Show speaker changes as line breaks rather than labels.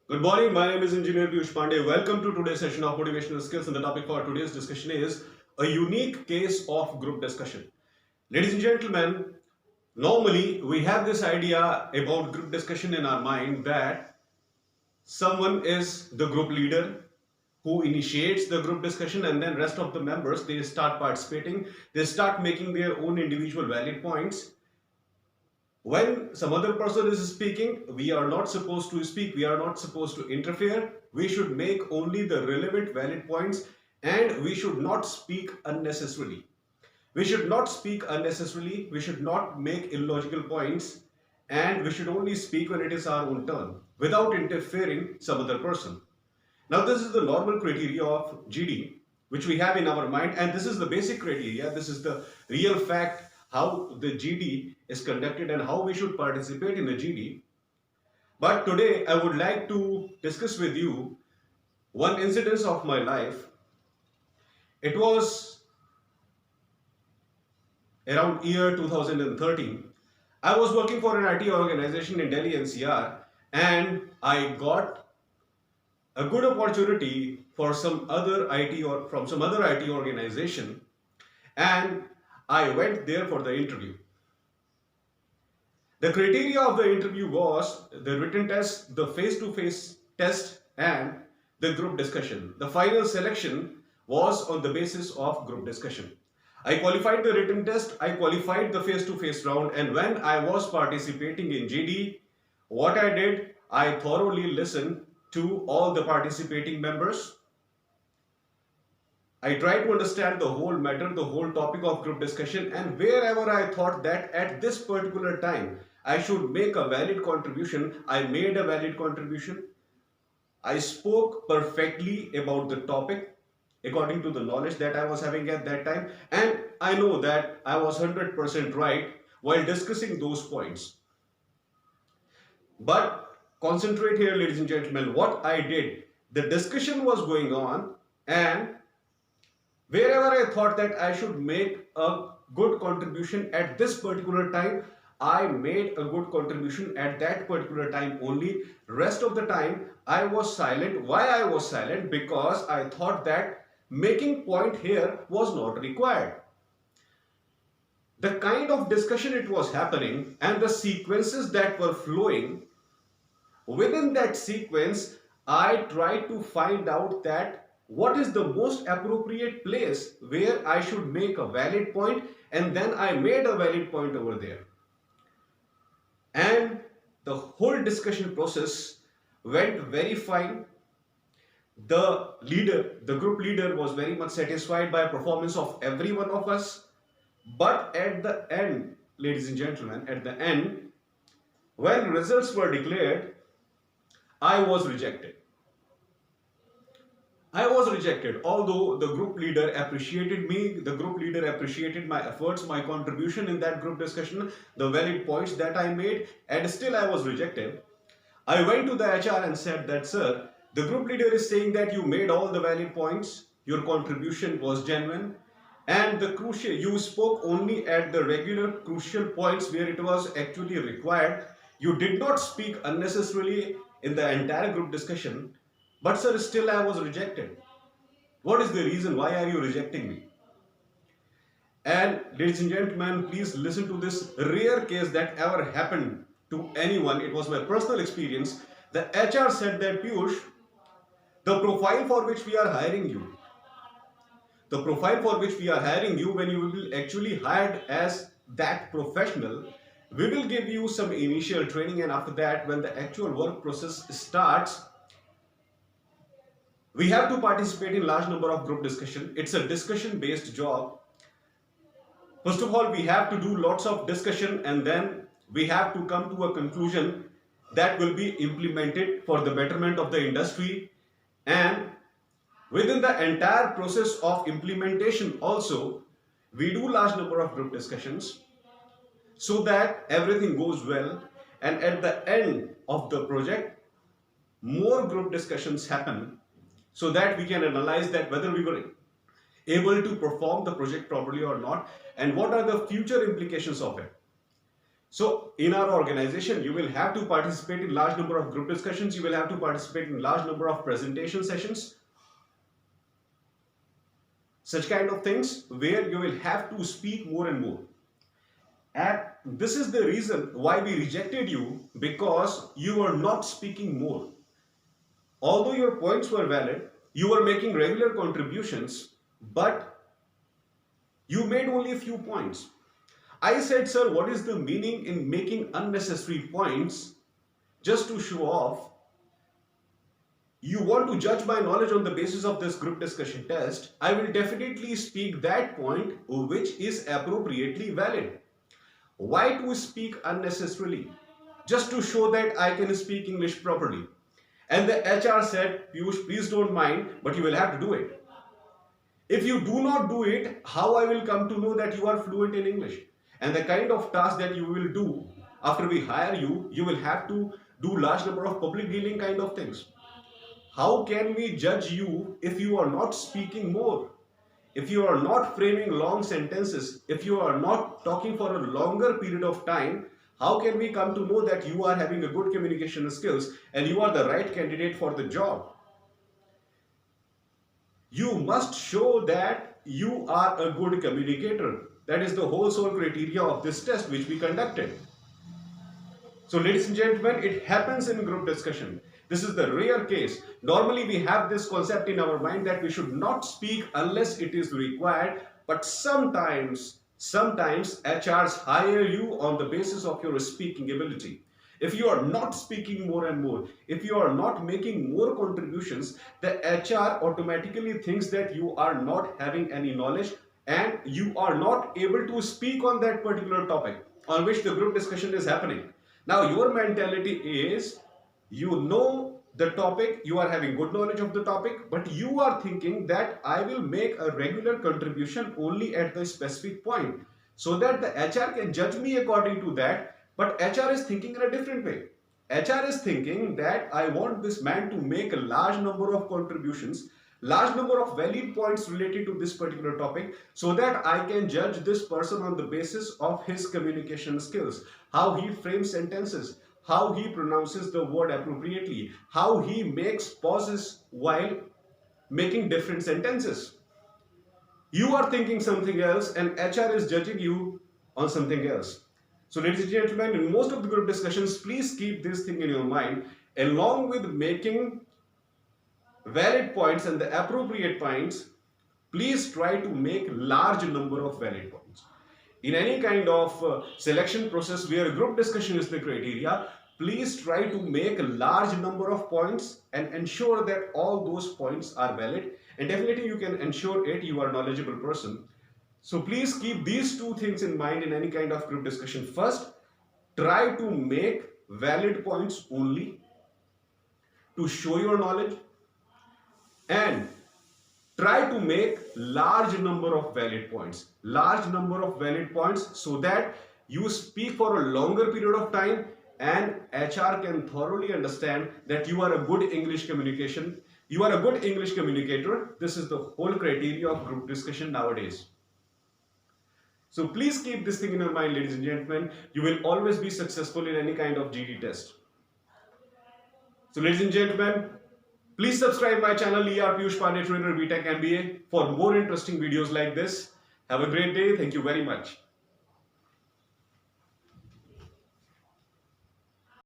Good morning. My name is Engineer Piyush Pandey. Welcome to today's session of Motivational Skills. And the topic for today's discussion is a unique case of group discussion. Ladies and gentlemen, normally we have this idea about group discussion in our mind that someone is the group leader who initiates the group discussion, and then rest of the members, they start participating, they start making their own individual valid points. When some other person is speaking, we are not supposed to speak, we are not supposed to interfere. We should make only the relevant valid points, and we should not speak unnecessarily. We should not speak unnecessarily, we should not make illogical points, and we should only speak when it is our own turn without interfering some other person. Now this is the normal criteria of GD which we have in our mind, and this is the basic criteria, this is the real fact how the GD is conducted and how we should participate in the GD. But today I would like to discuss with you one incident of my life. It was around year 2013. I was working for an IT organization in Delhi NCR, and I got a good opportunity for some other IT or from some other IT organization, and I went there for the interview. The criteria of the interview was the written test, the face-to-face test, and the group discussion. The final selection was on the basis of group discussion. I qualified the written test, I qualified the face-to-face round, and when I was participating in GD, what I did, I thoroughly listened to all the participating members. I tried to understand the whole matter, the whole topic of group discussion, and wherever I thought that at this particular time I should make a valid contribution, I made a valid contribution. I spoke perfectly about the topic according to the knowledge that I was having at that time, and I know that I was 100% right while discussing those points. But concentrate here, ladies and gentlemen, what I did, the discussion was going on, and wherever I thought that I should make a good contribution at this particular time, I made a good contribution at that particular time only. Rest of the time, I was silent. Why I was silent? Because I thought that making point here was not required. The kind of discussion it was happening and the sequences that were flowing, within that sequence, I tried to find out that what is the most appropriate place where I should make a valid point, and then I made a valid point over there. And the whole discussion process went very fine. The leader, the group leader, was very much satisfied by performance of every one of us. But at the end, ladies and gentlemen, at the end, when results were declared, I was rejected. I was rejected, although the group leader appreciated me, the group leader appreciated my efforts, my contribution in that group discussion, the valid points that I made, and still I was rejected. I went to the HR and said that, sir, the group leader is saying that you made all the valid points, your contribution was genuine, and the crucial, you spoke only at the regular crucial points where it was actually required. You did not speak unnecessarily in the entire group discussion. But sir, still I was rejected. What is the reason? Why are you rejecting me? And ladies and gentlemen, please listen to this rare case that ever happened to anyone. It was my personal experience. The HR said that, Piyush, the profile for which we are hiring you, the profile for which we are hiring you, when you will be actually hired as that professional, we will give you some initial training, and after that, when the actual work process starts, we have to participate in large number of group discussion. It's a discussion based job. First of all, we have to do lots of discussion, and then we have to come to a conclusion that will be implemented for the betterment of the industry. And within the entire process of implementation also, we do large number of group discussions so that everything goes well, and at the end of the project, more group discussions happen so that we can analyze that whether we were able to perform the project properly or not, and what are the future implications of it. So in our organization, you will have to participate in large number of group discussions. You will have to participate in large number of presentation sessions. Such kind of things where you will have to speak more and more. And this is the reason why we rejected you, because you were not speaking more. Although your points were valid, you were making regular contributions, but you made only a few points. I said, sir, what is the meaning in making unnecessary points just to show off? You want to judge my knowledge on the basis of this group discussion test. I will definitely speak that point which is appropriately valid. Why to speak unnecessarily? Just to show that I can speak English properly. And the HR said, Piyush, please don't mind, but you will have to do it. If you do not do it, how I will come to know that you are fluent in English? And the kind of task that you will do after we hire you, you will have to do large number of public dealing kind of things. How can we judge you if you are not speaking more? If you are not framing long sentences, if you are not talking for a longer period of time, how can we come to know that you are having a good communication skills and you are the right candidate for the job? You must show that you are a good communicator. That is the whole sole criteria of this test which we conducted. So ladies and gentlemen, it happens in group discussion. This is the rare case. Normally we have this concept in our mind that we should not speak unless it is required, but sometimes HRs hire you on the basis of your speaking ability. If you are not speaking more and more, if you are not making more contributions, the HR automatically thinks that you are not having any knowledge and you are not able to speak on that particular topic on which the group discussion is happening. Now your mentality is, you know the topic, you are having good knowledge of the topic, but you are thinking that I will make a regular contribution only at the specific point so that the HR can judge me according to that. But HR is thinking in a different way. HR is thinking that I want this man to make a large number of contributions, large number of valid points related to this particular topic, so that I can judge this person on the basis of his communication skills, how he frames sentences, how he pronounces the word appropriately, how he makes pauses while making different sentences. You are thinking something else and HR is judging you on something else. So ladies and gentlemen, in most of the group discussions, please keep this thing in your mind. Along with making valid points and the appropriate points, please try to make large number of valid points. In any kind of selection process where group discussion is the criteria, please try to make a large number of points and ensure that all those points are valid. And definitely you can ensure it, you are a knowledgeable person. So please keep these two things in mind in any kind of group discussion. First, try to make valid points only to show your knowledge, and try to make large number of valid points. Large number of valid points so that you speak for a longer period of time and HR can thoroughly understand that you are a good English communication. You are a good English communicator. This is the whole criteria of group discussion nowadays. So please keep this thing in your mind, ladies and gentlemen. You will always be successful in any kind of GD test. So ladies and gentlemen, please subscribe my channel ER Piyush Pandey Trainer BTech MBA for more interesting videos like this. Have a great day. Thank you very much.